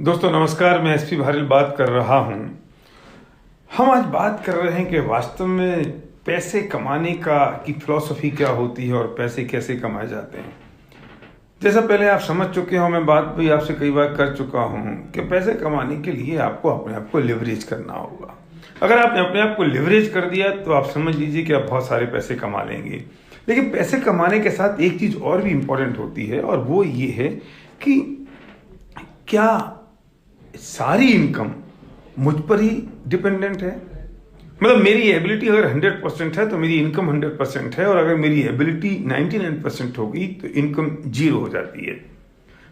दोस्तों नमस्कार, मैं एसपी भारिल बात कर रहा हूं। हम आज बात कर रहे हैं कि वास्तव में पैसे कमाने की फिलॉसफी क्या होती है और पैसे कैसे कमाए जाते हैं। जैसा पहले आप समझ चुके हो, मैं बात भी आपसे कई बार कर चुका हूं कि पैसे कमाने के लिए आपको अपने आप को लिवरेज करना होगा। अगर आपने अपने आप को लिवरेज कर दिया तो आप समझ लीजिए कि आप बहुत सारे पैसे कमा लेंगे। लेकिन पैसे कमाने के साथ एक चीज और भी इंपॉर्टेंट होती है, और वो ये है कि क्या सारी इनकम मुझ पर ही डिपेंडेंट है। मतलब मेरी एबिलिटी अगर 100% है तो मेरी इनकम 100% है, और अगर मेरी एबिलिटी 99% होगी तो इनकम 0 हो जाती है।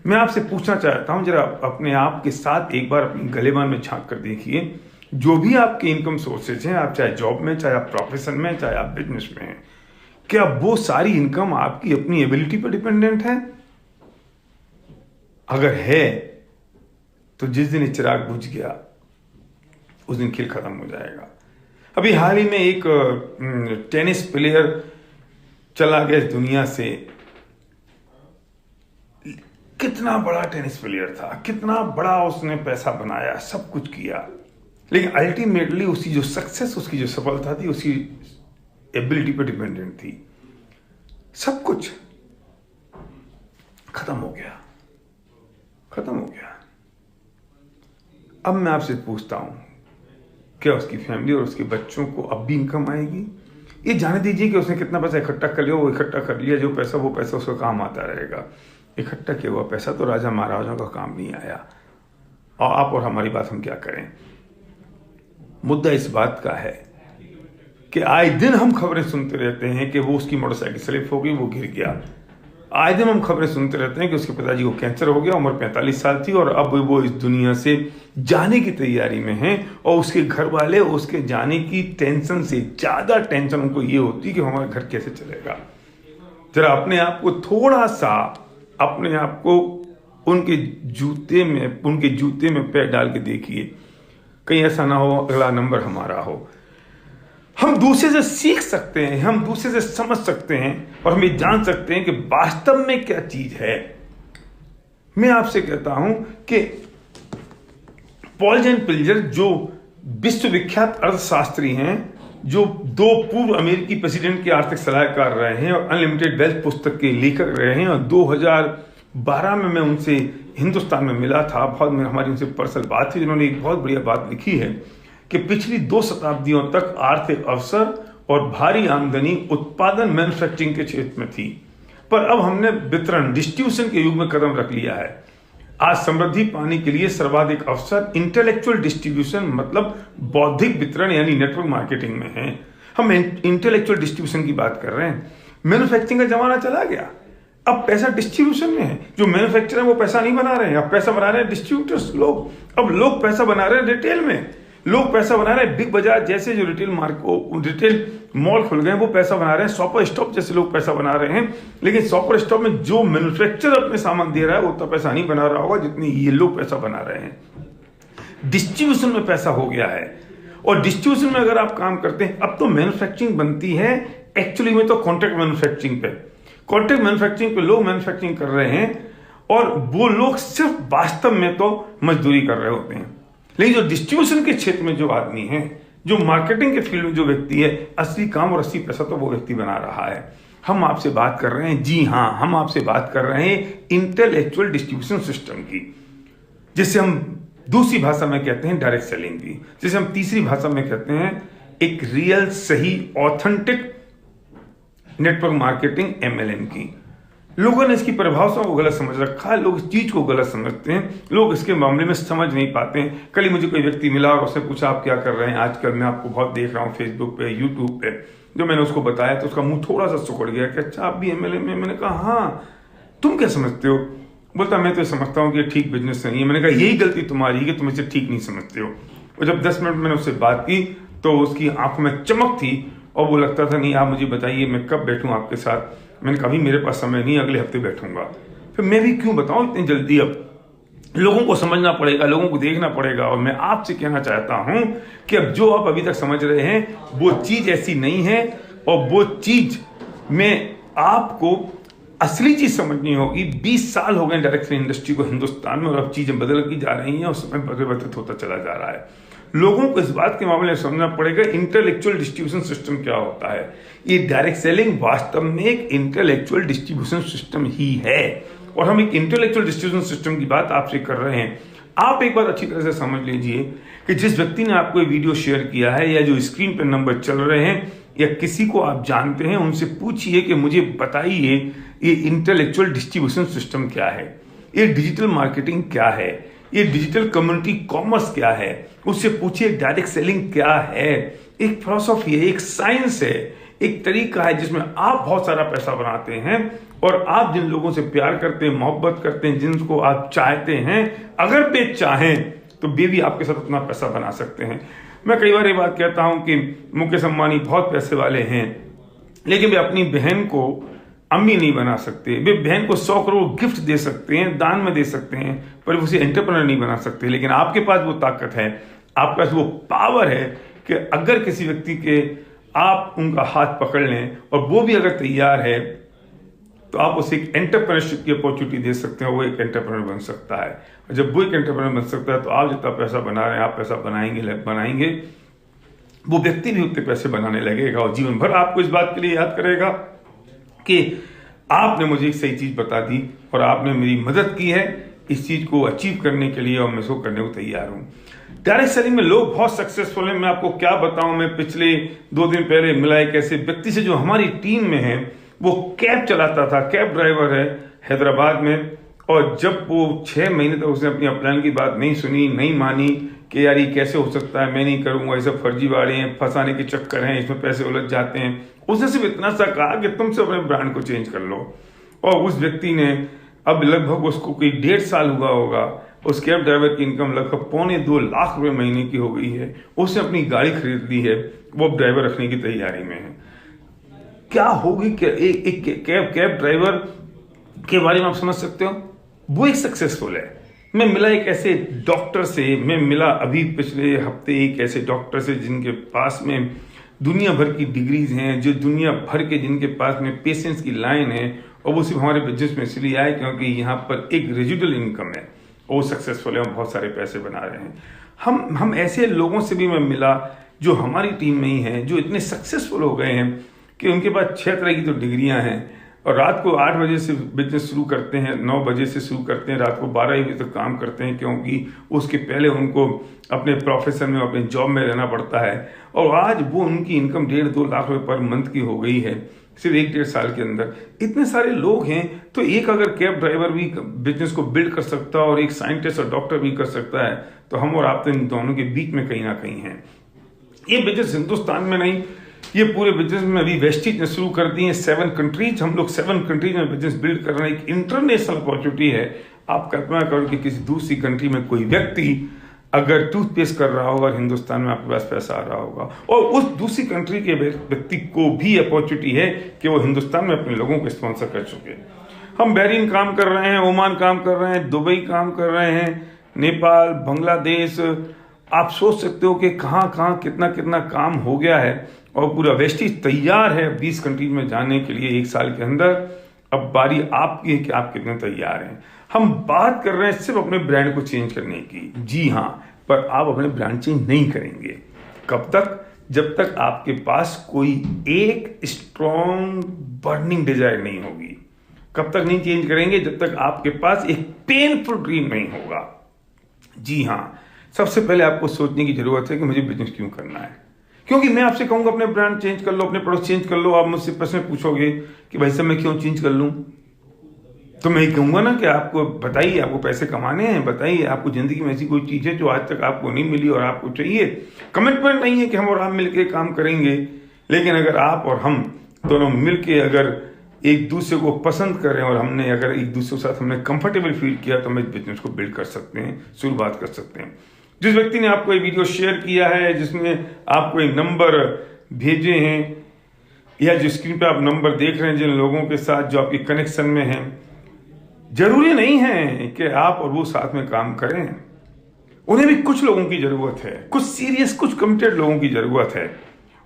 मैं आपसे पूछना चाहता हूं, जरा अपने आप के साथ एक बार अपनी गलेबान में झांक कर देखिए। जो भी आपके इनकम सोर्सेज हैं, आप चाहे जॉब में, चाहे आप प्रोफेशन में, चाहे आप बिजनेस में हैं, क्या वो सारी इनकम आपकी अपनी एबिलिटी पर डिपेंडेंट है? अगर है तो जिस दिन ये चिराग बुझ गया उस दिन खेल खत्म हो जाएगा। अभी हाल ही में एक टेनिस प्लेयर चला गया इस दुनिया से। कितना बड़ा टेनिस प्लेयर था, कितना बड़ा उसने पैसा बनाया, सब कुछ किया, लेकिन अल्टीमेटली उसकी जो सक्सेस, उसकी जो सफलता थी, उसकी एबिलिटी पर डिपेंडेंट थी। सब कुछ खत्म हो गया, खत्म हो गया। अब मैं आपसे पूछता हूं, क्या उसकी फैमिली और उसके बच्चों को अब भी इनकम आएगी? ये जाने दीजिए कि उसने कितना पैसा इकट्ठा कर लिया, वो इकट्ठा कर लिया, जो पैसा वो पैसा उसका काम आता रहेगा। इकट्ठा किया हुआ पैसा तो राजा महाराजाओं का काम नहीं आया। और आप और हमारी बात हम क्या करें। मुद्दा इस बात का है कि आए दिन हम खबरें सुनते रहते हैं कि वो उसकी मोटरसाइकिल स्लिप हो गई, वो गिर गया। आए दिन हम खबरें सुनते रहते हैं कि उसके पिताजी को कैंसर हो गया, उम्र 45 साल थी, और अब वो इस दुनिया से जाने की तैयारी में हैं। और उसके घर वाले उसके जाने की टेंशन से ज्यादा टेंशन उनको ये होती है कि हमारा घर कैसे चलेगा। जरा अपने आप को थोड़ा सा, अपने आप को उनके जूते में पैर डाल के देखिए, कहीं ऐसा ना हो अगला नंबर हमारा हो। हम दूसरे से सीख सकते हैं, हम दूसरे से समझ सकते हैं, और हम ये जान सकते हैं कि वास्तव में क्या चीज है। मैं आपसे कहता हूं कि पॉल जेन पिल्जर, जो विश्वविख्यात अर्थशास्त्री हैं, जो 2 पूर्व अमेरिकी प्रेसिडेंट के आर्थिक सलाहकार रहे हैं और अनलिमिटेड वेल्थ पुस्तक के लेखक रहे हैं, और 2012 में मैं उनसे हिंदुस्तान में मिला था। हमारी उनसे पर्सनल बात थी। जिन्होंने एक बहुत बढ़िया बात लिखी है कि पिछली 2 शताब्दियों तक आर्थिक अवसर और भारी आमदनी उत्पादन, मैन्युफैक्चरिंग के क्षेत्र में थी, पर अब हमने वितरण, डिस्ट्रीब्यूशन के युग में कदम रख लिया है। आज समृद्धि पाने के लिए सर्वाधिक अवसर इंटेलेक्चुअल डिस्ट्रीब्यूशन, मतलब बौद्धिक वितरण यानी नेटवर्क मार्केटिंग में है। हम इंटेलेक्चुअल डिस्ट्रीब्यूशन की बात कर रहे हैं। मैन्युफैक्चरिंग का जमाना चला गया, अब पैसा डिस्ट्रीब्यूशन में है। जो मैन्युफैक्चरर है वो पैसा नहीं बना रहे हैं, अब पैसा बना रहे हैं डिस्ट्रीब्यूटर्स लोग। अब लोग पैसा बना रहे हैं रिटेल में, लोग पैसा बना रहे हैं बिग बाजार जैसे जो रिटेल मॉल खुल गए, वो पैसा बना रहे हैं। शॉपर स्टॉप जैसे लोग पैसा बना रहे हैं। लेकिन शॉपर स्टॉप में जो मैन्युफैक्चरर अपने सामान दे रहा है वो उतना पैसा नहीं बना रहा होगा जितनी ये लोग पैसा बना रहे हैं। डिस्ट्रीब्यूशन में पैसा हो गया है, और डिस्ट्रीब्यूशन में अगर आप काम करते हैं, अब तो मैन्युफैक्चरिंग बनती है एक्चुअली में तो कॉन्ट्रैक्ट मैन्युफैक्चरिंग पे। कॉन्ट्रैक्ट मैन्युफैक्चरिंग पे लोग मैन्युफैक्चरिंग कर रहे हैं, और वो लोग सिर्फ वास्तव में तो मजदूरी कर रहे होते हैं। लेकिन जो डिस्ट्रीब्यूशन के क्षेत्र में जो आदमी है, जो मार्केटिंग के फील्ड में जो व्यक्ति है, असली काम और असली पैसा तो वो व्यक्ति बना रहा है। हम आपसे बात कर रहे हैं, जी हां, हम आपसे बात कर रहे हैं इंटेलेक्चुअल डिस्ट्रीब्यूशन सिस्टम की, जिसे हम दूसरी भाषा में कहते हैं डायरेक्ट सेलिंग की, जिसे हम तीसरी भाषा में कहते हैं एक रियल, सही, ऑथेंटिक नेटवर्क मार्केटिंग, MLM की। लोगों ने इसकी परिभाषा को गलत समझ रखा है, लोग इस चीज को गलत समझते हैं, लोग इसके मामले में समझ नहीं पाते हैं। कल ही मुझे कोई व्यक्ति मिला और उसने पूछा आप क्या कर रहे हैं आजकल, मैं आपको बहुत देख रहा हूँ फेसबुक पे, यूट्यूब पे। जो मैंने उसको बताया तो उसका मुंह थोड़ा सा सिकुड़ गया कि अच्छा आप भी MLM में। मैंने कहा हाँ, तुम क्या समझते हो? बोलता मैं तो समझता हूँ कि ठीक बिजनेस नहीं है। मैंने कहा यही गलती तुम्हारी है कि तुम इसे ठीक नहीं समझते हो। और जब 10 मिनट मैंने उससे बात की तो उसकी आंखों में चमक थी, और वो लगता था नहीं आप मुझे बताइए मैं कब बैठूं आपके साथ। मैंने कहा मेरे पास समय नहीं, अगले हफ्ते बैठूंगा। फिर मैं भी क्यों बताऊं इतनी जल्दी, अब लोगों को समझना पड़ेगा, लोगों को देखना पड़ेगा। और मैं आपसे कहना चाहता हूं कि अब जो आप अभी तक समझ रहे हैं वो चीज ऐसी नहीं है, और वो चीज में आपको असली चीज समझनी होगी। 20 साल हो गए डायरेक्ट सेलिंग इंडस्ट्री को हिंदुस्तान में, और अब चीजें बदल की जा रही हैं और समय परिवर्तित होता चला जा रहा है। लोगों को इस बात के मामले में समझना पड़ेगा इंटेलेक्चुअल डिस्ट्रीब्यूशन सिस्टम क्या होता है। ये डायरेक्ट सेलिंग वास्तव में एक इंटेलेक्चुअल डिस्ट्रीब्यूशन सिस्टम ही है, और हम एक इंटेलेक्चुअल डिस्ट्रीब्यूशन सिस्टम की बात आपसे कर रहे हैं। आप एक बात अच्छी तरह से समझ लीजिए कि जिस व्यक्ति ने आपको ये वीडियो शेयर किया है, या जो स्क्रीन पर नंबर चल रहे हैं, या किसी को आप जानते हैं, उनसे पूछिए कि मुझे बताइए ये इंटेलेक्चुअल डिस्ट्रीब्यूशन सिस्टम क्या है, ये डिजिटल मार्केटिंग क्या है, ये डिजिटल कम्युनिटी कॉमर्स क्या है। उससे पूछिए डायरेक्ट सेलिंग क्या है। एक फिलॉसफी है, एक साइंस है, एक तरीका है जिसमें आप बहुत सारा पैसा बनाते हैं, और आप जिन लोगों से प्यार करते हैं, मोहब्बत करते हैं, जिनको आप चाहते हैं, अगर वे चाहें तो वे भी आपके साथ अपना पैसा बना सकते हैं। मैं कई बार ये बात कहता हूं कि मुकेश अंबानी बहुत पैसे वाले हैं, लेकिन वे अपनी बहन को अम्मी नहीं बना सकते। वे बहन को 100 करोड़ गिफ्ट दे सकते हैं, दान में दे सकते हैं, पर उसे एंटरप्रेन्योर नहीं बना सकते। लेकिन आपके पास वो ताकत है, आपके पास वो पावर है कि अगर किसी व्यक्ति के आप उनका हाथ पकड़ लें और वो भी अगर तैयार है, तो आप उसे एक एंटरप्रेन्योरशिप की अपॉर्चुनिटी दे सकते हैं, वो एक एंटरप्रेन्योर बन सकता है। और जब वो एक एंटरप्रेन्योर बन सकता है, तो आप जितना पैसा बना रहे हैं, आप पैसा बनाएंगे, वो व्यक्ति भी उतने पैसे बनाने लगेगा, और जीवन भर आपको इस बात के लिए याद करेगा कि आपने मुझे एक सही चीज बता दी और आपने मेरी मदद की है इस चीज को अचीव करने के लिए, और मैं इसको करने को तैयार हूं। डायरेक्ट सेलिंग में लोग बहुत सक्सेसफुल हैं। मैं आपको क्या बताऊं, मैं पिछले 2 दिन पहले मिला एक ऐसे व्यक्ति से जो हमारी टीम में है। वो कैब चलाता था, कैब ड्राइवर है हैदराबाद में, और जब वो 6 महीने तक उसने अपनी अपलाइन की बात नहीं सुनी, नहीं मानी कि यार ये कैसे हो सकता है, मैं नहीं करूंगा, ये सब फर्जीवाड़े हैं, फंसाने के चक्कर हैं, इसमें पैसे उलझ जाते हैं। उसने सिर्फ इतना सा कहा कि तुम से अपने ब्रांड को चेंज कर लो, और उस व्यक्ति ने अब लगभग उसको कोई 1.5 साल हुआ होगा, उस कैब ड्राइवर की इनकम लगभग 1.25-2 लाख रुपए महीने की हो गई है। उसने अपनी गाड़ी खरीद ली है, वो अब ड्राइवर रखने की तैयारी में है। क्या होगी कि एक कैब ड्राइवर के बारे में आप समझ सकते हो, वो एक सक्सेसफुल है। मैं मिला एक ऐसे डॉक्टर से, मैं मिला अभी पिछले हफ्ते एक ऐसे डॉक्टर से जिनके पास में दुनिया भर की डिग्रीज हैं, जो दुनिया भर के जिनके पास में पेशेंट्स की लाइन है, और वो सिर्फ हमारे बिजनेस में इसलिए आए क्योंकि यहाँ पर एक रेजिडुअल इनकम है, और वो सक्सेसफुल है और बहुत सारे पैसे बना रहे हैं। हम ऐसे लोगों से भी मैं मिला जो हमारी टीम में ही हैं, जो इतने सक्सेसफुल हो गए हैं कि उनके पास 6 तरह की तो डिग्रियां हैं, और रात को 8 बजे से बिजनेस शुरू करते हैं, 9 बजे से शुरू करते हैं, रात को 12 बजे तक काम करते हैं, क्योंकि उसके पहले उनको अपने प्रोफेशन में, अपने जॉब में रहना पड़ता है। और आज वो उनकी इनकम 1.5-2 लाख रुपए पर मंथ की हो गई है, सिर्फ 1-1.5 साल के अंदर। इतने सारे लोग हैं, तो एक अगर कैब ड्राइवर भी बिजनेस को बिल्ड कर सकता है और एक साइंटिस्ट और डॉक्टर भी कर सकता है, तो हम और आप तो इन दोनों के बीच में कहीं ना कहीं हैं। ये बिजनेस हिंदुस्तान में नहीं, ये पूरे बिजनेस में अभी वेस्टीज ने शुरू कर दी है 7 कंट्रीज। हम लोग 7 कंट्रीज में बिजनेस बिल्ड कर रहे हैं, एक इंटरनेशनल अपॉर्चुनिटी है। आप कल्पना करो कि किसी दूसरी कंट्री में कोई व्यक्ति अगर टूथपेस्ट कर रहा होगा, हिंदुस्तान में आपके पास पैसा आ रहा होगा, और उस दूसरी कंट्री के व्यक्ति को भी अपॉर्चुनिटी है कि वो हिंदुस्तान में अपने लोगों को स्पॉन्सर कर चुके। हम बहरीन काम कर रहे हैं, ओमान काम कर रहे हैं, दुबई काम कर रहे हैं, नेपाल, बांग्लादेश। आप सोच सकते हो कि कहाँ कितना काम हो गया है, और पूरा वेस्टीज तैयार है 20 कंट्रीज में जाने के लिए 1 साल के अंदर। अब बारी आपकी है कि आप कितने तैयार हैं। हम बात कर रहे हैं सिर्फ अपने ब्रांड को चेंज करने की, जी हाँ, पर आप अपने ब्रांड चेंज नहीं करेंगे। कब तक? जब तक आपके पास कोई एक स्ट्रॉन्ग बर्निंग डिजायर नहीं होगी। कब तक नहीं चेंज करेंगे? जब तक आपके पास एक पेनफुल ड्रीम नहीं होगा। जी हाँ, सबसे पहले आपको सोचने की जरूरत है कि मुझे बिजनेस क्यों करना है। क्योंकि मैं आपसे कहूंगा अपने ब्रांड चेंज कर लो, अपने प्रोडक्ट चेंज कर लो, आप मुझसे प्रश्न पूछोगे कि भाई साहब मैं क्यों चेंज कर लूं, तो मैं कहूंगा ना कि आपको बताइए, आपको पैसे कमाने हैं, बताइए आपको जिंदगी में ऐसी कोई चीज है जो आज तक आपको नहीं मिली और आपको चाहिए। कमिटमेंट नहीं है कि हम और आप मिलकर काम करेंगे, लेकिन अगर आप और हम दोनों मिलकर अगर एक दूसरे को पसंद करें और हमने अगर एक दूसरे के साथ हमने कंफर्टेबल फील किया, तो हम इस बिजनेस को बिल्ड कर सकते हैं, शुरुआत कर सकते हैं। जिस व्यक्ति ने आपको ये वीडियो शेयर किया है, जिसने आपको एक नंबर भेजे हैं, या जो स्क्रीन पे आप नंबर देख रहे हैं, जिन लोगों के साथ जो आपके कनेक्शन में हैं, जरूरी नहीं है कि आप और वो साथ में काम करें। उन्हें भी कुछ लोगों की जरूरत है, कुछ सीरियस, कुछ कमिटेड लोगों की जरूरत है।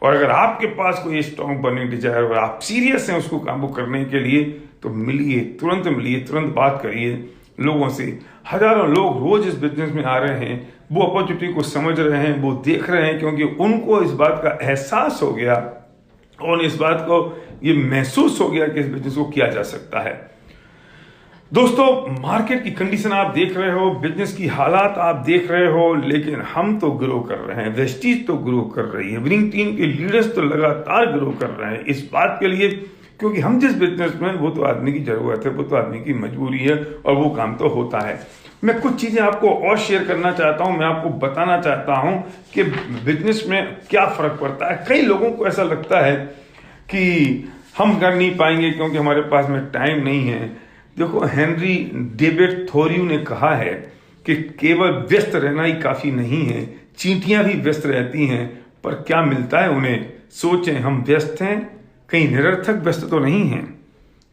और अगर आपके पास कोई स्ट्रॉन्ग बर्निंग डिजायर और आप सीरियस हैं उसको काबू करने के लिए, तो मिलिए, तुरंत बात करिए लोगों से। हजारों लोग रोज इस बिजनेस में आ रहे हैं, वो अपॉर्चुनिटी को समझ रहे हैं, वो देख रहे हैं, क्योंकि उनको इस बात का एहसास हो गया और इस बात को ये महसूस हो गया कि इस बिजनेस को किया जा सकता है। दोस्तों, मार्केट की कंडीशन आप देख रहे हो, बिजनेस की हालात आप देख रहे हो, लेकिन हम तो ग्रो कर रहे हैं, वेस्टीज तो ग्रो कर रही है, विनिंग टीम के लीडर्स तो लगातार ग्रो कर रहे हैं। इस बात के लिए क्योंकि हम जिस बिजनेस में, वो तो आदमी की जरूरत है, वो तो आदमी की मजबूरी है और वो काम तो होता है। मैं कुछ चीजें आपको और शेयर करना चाहता हूं, मैं आपको बताना चाहता हूं कि बिजनेस में क्या फर्क पड़ता है। कई लोगों को ऐसा लगता है कि हम कर नहीं पाएंगे क्योंकि हमारे पास में टाइम नहीं है। देखो, हेनरी डेविड थोरियो ने कहा है कि केवल व्यस्त रहना ही काफी नहीं है, चींटियां भी व्यस्त रहती हैं, पर क्या मिलता है उन्हें। सोचें, हम व्यस्त हैं, कहीं निरर्थक व्यस्त तो नहीं हैं।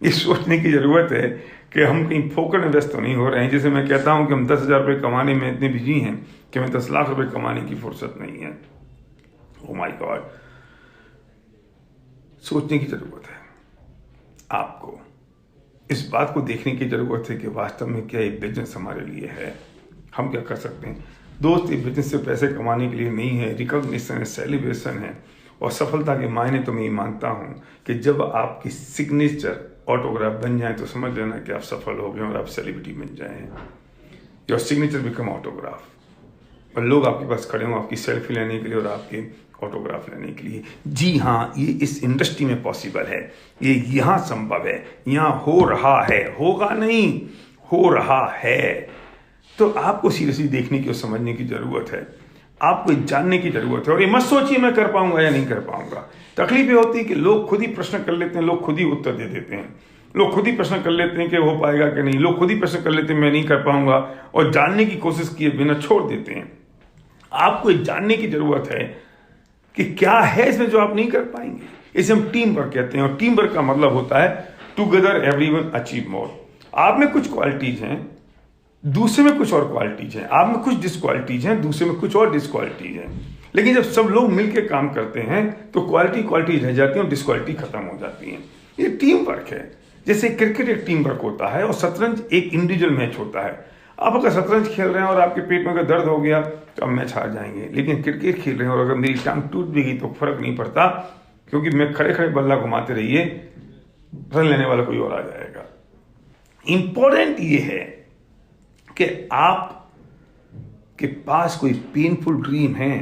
ये सोचने की जरूरत है कि हम कहीं फोकट में व्यस्त तो नहीं हो रहे हैं। जैसे मैं कहता हूं कि हम 10,000 रुपये कमाने में इतने बिजी हैं कि हमें 10 लाख रुपए कमाने की फुर्सत नहीं है। ओ माय गॉड, सोचने की जरूरत है। आपको इस बात को देखने की जरूरत है कि वास्तव में क्या ये बिजनेस हमारे लिए है, हम क्या कर सकते हैं। दोस्त, ये बिजनेस से पैसे कमाने के लिए नहीं है, रिकॉग्निशन है, सेलिब्रेशन है और सफलता के मायने तो मैं ये मानता हूं कि जब आपकी सिग्नेचर ऑटोग्राफ बन जाए तो समझ लेना कि आप सफल हो गए और आप सेलिब्रिटी बन जाए। योर सिग्नेचर बिकम ऑटोग्राफ और लोग आपके पास खड़े हों आपकी सेल्फी लेने के लिए और आपके ऑटोग्राफ लेने के लिए। जी हाँ, ये इस इंडस्ट्री में पॉसिबल है, ये यहाँ संभव है, यहाँ हो रहा है, होगा नहीं, हो रहा है। तो आपको सीरियसली देखने की और समझने की जरूरत है, आपको जानने की जरूरत है। और ये मत सोचिए मैं कर पाऊंगा या नहीं कर पाऊंगा। तकलीफ ये होती है कि लोग खुद ही प्रश्न कर लेते हैं, लोग खुद ही उत्तर दे देते हैं, लोग खुद ही प्रश्न कर लेते हैं कि हो पाएगा कि नहीं, लोग खुद ही प्रश्न कर लेते हैं मैं नहीं कर पाऊंगा और जानने की कोशिश किए बिना छोड़ देते हैं। आपको जानने की जरूरत है कि क्या है इसमें जो आप नहीं कर पाएंगे। इसे हम टीम वर्क कहते हैं और टीम वर्क का मतलब होता है टुगेदर एवरीवन अचीव मोर। आप में कुछ क्वालिटीज हैं, दूसरे में कुछ और क्वालिटीज हैं, आप में कुछ डिसक्वालिटीज हैं, दूसरे में कुछ और डिसक्वालिटीज हैं। लेकिन जब सब लोग मिलकर काम करते हैं तो क्वालिटी रह जाती है और डिसक्वालिटी खत्म हो जाती है। ये टीम वर्क है। जैसे क्रिकेट एक टीम वर्क होता है और शतरंज एक इंडिविजुअल मैच होता है। आप अगर शतरंज खेल रहे हैं और आपके पेट में अगर दर्द हो गया तो आप मैच हार जाएंगे, लेकिन क्रिकेट खेल रहे हैं और अगर मेरी टांग टूट भी गई तो फर्क नहीं पड़ता, क्योंकि मैं खड़े खड़े बल्ला घुमाते रहिए, रन लेने वाला कोई और आ जाएगा। इंपॉर्टेंट ये है कि आप के पास कोई पेनफुल ड्रीम है,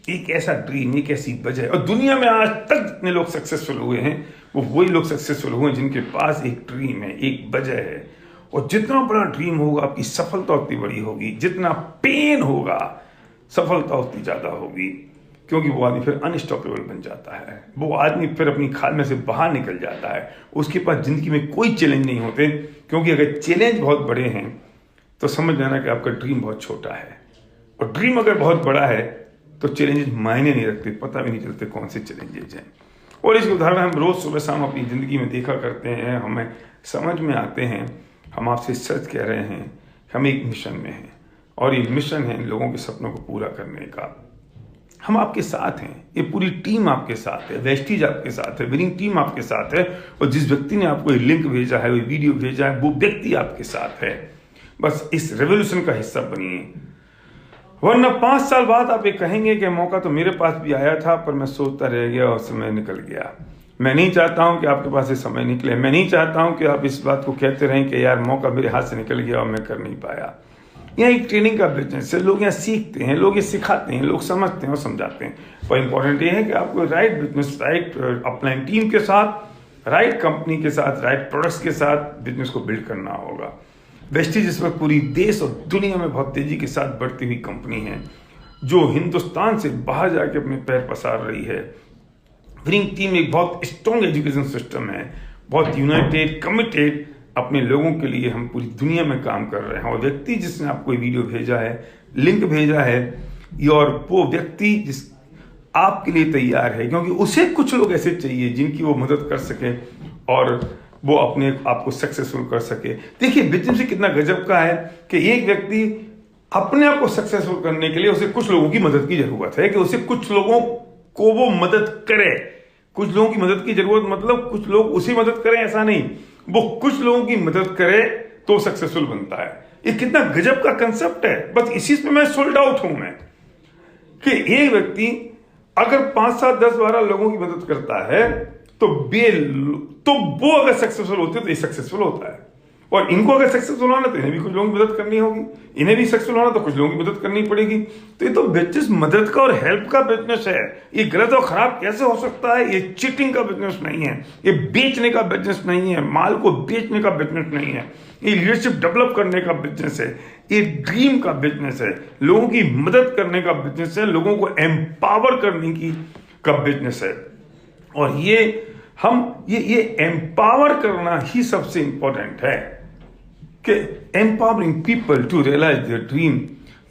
एक ऐसा ड्रीम, एक ऐसी वजह। और दुनिया में आज तक जितने लोग सक्सेसफुल हुए हैं वो वही लोग सक्सेसफुल हुए जिनके पास एक ड्रीम है, एक वजह है। और जितना बड़ा ड्रीम होगा आपकी सफलता उतनी बड़ी होगी, जितना पेन होगा सफलता उतनी ज्यादा होगी, क्योंकि वो आदमी फिर अनस्टॉपेबल बन जाता है, वो आदमी फिर अपनी खाल में से बाहर निकल जाता है। उसके पास जिंदगी में कोई चैलेंज नहीं होते, क्योंकि अगर चैलेंज बहुत बड़े हैं तो समझ जाना कि आपका ड्रीम बहुत छोटा है। और ड्रीम अगर बहुत बड़ा है तो चैलेंजेस मायने नहीं रखते, पता भी नहीं चलते कौन से चैलेंजेस हैं। और इसके उदाहरण हम रोज सुबह शाम अपनी जिंदगी में देखा करते हैं, हमें समझ में आते हैं। हम आपसे सच कह रहे हैं, हम एक मिशन में हैं और ये मिशन है लोगों के सपनों को पूरा करने का। हम आपके साथ हैं, ये पूरी टीम आपके साथ है, वेस्टीज आपके साथ है, विनिंग टीम आपके साथ है। और जिस व्यक्ति ने आपको ये लिंक भेजा है, वो वीडियो भेजा है, वो व्यक्ति आपके साथ है। बस इस रेवोल्यूशन का हिस्सा बनिए, वरना 5 साल बाद आप ये कहेंगे कि मौका तो मेरे पास भी आया था पर मैं सोचता रह गया और समय निकल गया। मैं नहीं चाहता हूं कि आपके पास ये समय निकले। मैं नहीं चाहता हूं कि आप इस बात को कहते रहें कि यार मौका मेरे हाथ से निकल गया और मैं कर नहीं पाया। यहाँ एक ट्रेनिंग का बिजनेस है, लोग यहाँ सीखते हैं, लोग ये सिखाते हैं, लोग समझते हैं और समझाते हैं। पर इंपॉर्टेंट ये है कि आपको right business, right upline team के साथ, राइट कंपनी के साथ, राइट प्रोडक्ट्स के साथ बिजनेस को बिल्ड करना होगा। वेस्टीज इस वक्त पूरी देश और दुनिया में बहुत तेजी के साथ बढ़ती हुई कंपनी है, जो हिंदुस्तान से बाहर जाके अपने पैर पसार रही है। विनिंग टीम एक बहुत स्ट्रॉन्ग एजुकेशन सिस्टम है, बहुत यूनाइटेड, कमिटेड, अपने लोगों के लिए हम पूरी दुनिया में काम कर रहे हैं। और व्यक्ति जिसने आपको वीडियो भेजा है, लिंक भेजा है, और वो व्यक्ति जिस आपके लिए तैयार है, क्योंकि उसे कुछ लोग ऐसे चाहिए जिनकी वो मदद कर सके और वो अपने आपको सक्सेसफुल कर सके। देखिए बिजनेस से कितना गजब का है कि एक व्यक्ति अपने आप को सक्सेसफुल करने के लिए उसे कुछ लोगों की मदद की जरूरत है, कि उसे कुछ लोगों को वो मदद करे। कुछ लोगों की मदद की जरूरत मतलब कुछ लोग उसी मदद करें ऐसा नहीं, वो कुछ लोगों की मदद करे तो सक्सेसफुल बनता है। ये कितना गजब का कंसेप्ट है। बस इसी पे मैं सोल्ड आउट हूं मैं, कि एक व्यक्ति अगर 5, 7, 10, 12 लोगों की मदद करता है तो वो अगर सक्सेसफुल होते तो ये सक्सेसफुल होता है। और इनको अगर सक्सेसफुल होना तो इन्हें भी कुछ लोगों की मदद करनी होगी, इन्हें भी सक्सेसफुल होना तो कुछ लोगों की मदद करनी पड़ेगी। तो ये तो बिजनेस मदद का और हेल्प का बिजनेस है। ये गलत और खराब कैसे हो सकता है? ये चीटिंग का बिजनेस नहीं है, ये बेचने का बिजनेस नहीं है, माल को बेचने का बिजनेस नहीं है, ये लीडरशिप डेवलप करने का बिजनेस है, ये ड्रीम का बिजनेस है, लोगों की मदद करने का बिजनेस है, लोगों को एम्पावर करने की का बिजनेस है। और ये एम्पावर करना ही सबसे इंपॉर्टेंट है कि empowering people to realize their dream.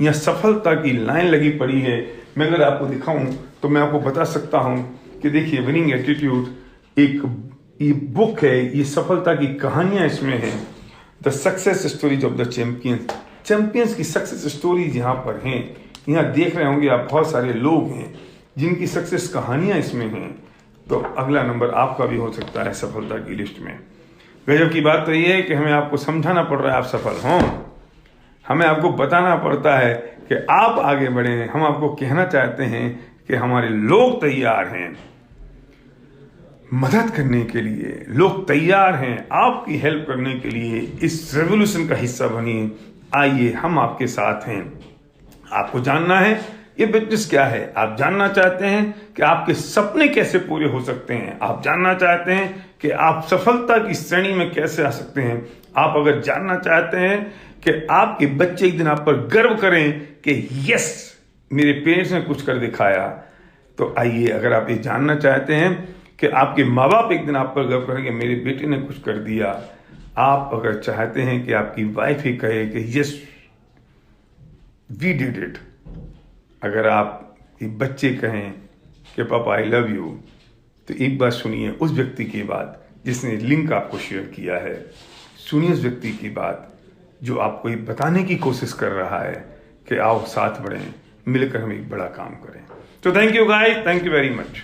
यहां सफलता की लाइन लगी पड़ी है। मैं अगर आपको दिखाऊं तो मैं आपको बता सकता हूं कि देखिए, विनिंग एटीट्यूड एक ये बुक है, ये सफलता की कहानियां इसमें हैं। The success stories of the champions की सक्सेस स्टोरीज यहाँ पर हैं। यहाँ देख रहे होंगे आप, बहुत सारे लोग हैं जिनकी सक्सेस कहानियां इसमें हैं। तो अगला नंबर आपका भी हो सकता है सफलता की लिस्ट में। गजब की बात तो ये है कि हमें आपको समझाना पड़ रहा है आप सफल हों, हमें आपको बताना पड़ता है कि आप आगे बढ़ें। हम आपको कहना चाहते हैं कि हमारे लोग तैयार हैं मदद करने के लिए, लोग तैयार हैं आपकी हेल्प करने के लिए। इस रेवोल्यूशन का हिस्सा बनिए, आइए हम आपके साथ हैं। आपको जानना है ये बिजनेस क्या है, आप जानना चाहते हैं कि आपके सपने कैसे पूरे हो सकते हैं, आप जानना चाहते हैं कि आप सफलता की श्रेणी में कैसे आ सकते हैं, आप अगर जानना चाहते हैं कि आपके बच्चे एक दिन आप पर गर्व करें कि यस मेरे पेरेंट्स ने कुछ कर दिखाया, तो आइए। अगर आप ये जानना चाहते हैं कि आपके माँ बाप एक दिन आप पर गर्व करें कि मेरे बेटे ने कुछ कर दिया, आप अगर चाहते हैं कि आपकी वाइफ ही कहे कि यस वी डिड इट, अगर आप बच्चे कहें कि पापा आई लव यू, तो एक बात सुनिए उस व्यक्ति की बात जिसने लिंक आपको शेयर किया है। सुनिए उस व्यक्ति की बात जो आपको ये बताने की कोशिश कर रहा है कि आओ साथ बढ़ें, मिलकर हम एक बड़ा काम करें। तो thank you guys, thank you very much.